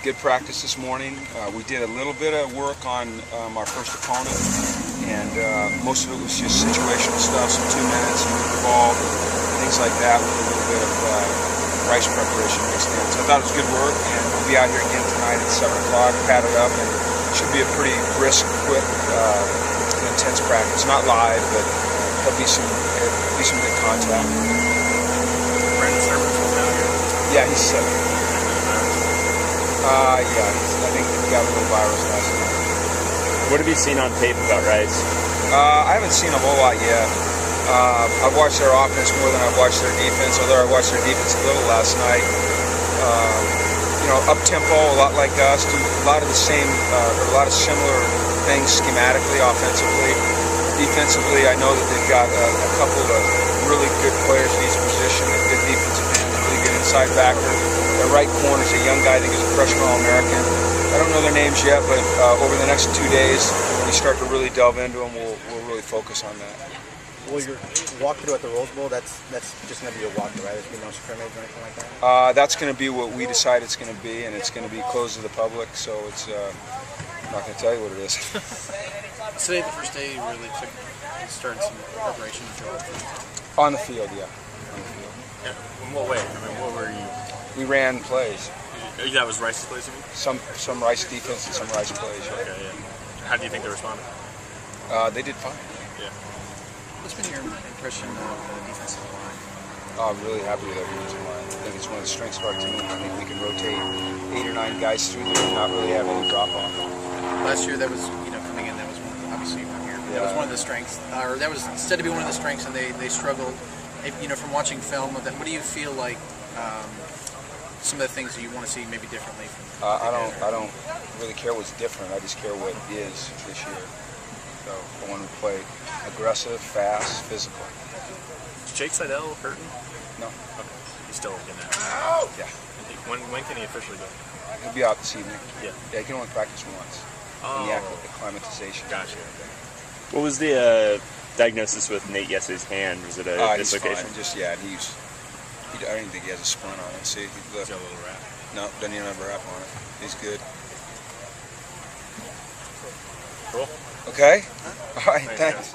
good practice this morning. We did a little bit of work on our first opponent, and most of it was just situational stuff, some 2 minutes, move the ball, things like that, with a little bit of rice preparation mixed in. So I thought it was good work, and we'll be out here again tonight at 7 o'clock, padded up, and it should be a pretty brisk, quick, intense practice. Not live, but there'll be some good contact. Brandon Servants was out here? Yeah, he's sick. Yeah, I think he got a little virus last night. What have you seen on tape about Rice? I haven't seen a whole lot yet. I've watched their offense more than I've watched their defense, although I watched their defense a little last night. Up-tempo, a lot like us, do a lot of the same, a lot of similar things schematically, offensively. Defensively, I know that they've got a couple of really good players in each position, a good defensive end, a really good inside backer. Their right corner is a young guy, I think he's a freshman All-American. I don't know their names yet, but over the next 2 days, when we start to really delve into them, we'll really focus on that. Well, your walkthrough at the Rose Bowl, that's just going to be a walkthrough, right? There's going to be no scrimmage or anything like that? That's going to be what we decide it's going to be, and it's going to be closed to the public, so it's I'm not going to tell you what it is. Today, the first day, you really started some preparation On the field, yeah. On the field. Yeah. In what way? I mean, what were you? We ran plays. That was Rice's plays, you mean? Some Rice defense and some Rice plays. Yeah. Okay, yeah. How do you think they responded? They did fine. Yeah. What's been your impression of the defensive line? I'm really happy with our defensive line. I think it's one of the strengths of our team. I think we can rotate 8 or 9 guys through there and not really have any drop-off. Last year, that was, coming in, that was one of the, obviously from here, that was one of the strengths, or that was said to be one of the strengths, and they struggled. From watching film of that, what do you feel like some of the things that you want to see maybe differently? I don't really care what's different. I just care what is this year. So I want to play aggressive, fast, physical. Is Jake Seidel hurting? No. Okay. He's still in that. Yeah. When can he officially go? He'll be out this evening. Yeah. Yeah, he can only practice once. Oh. In the acclimatization. Gotcha. What was the diagnosis with Nate Yesse's hand? Was it a dislocation? He's fine. I don't even think he has a splint on it. See, look. He's got a little wrap. No, doesn't even have a wrap on it. He's good. Cool. Okay? All right, thanks.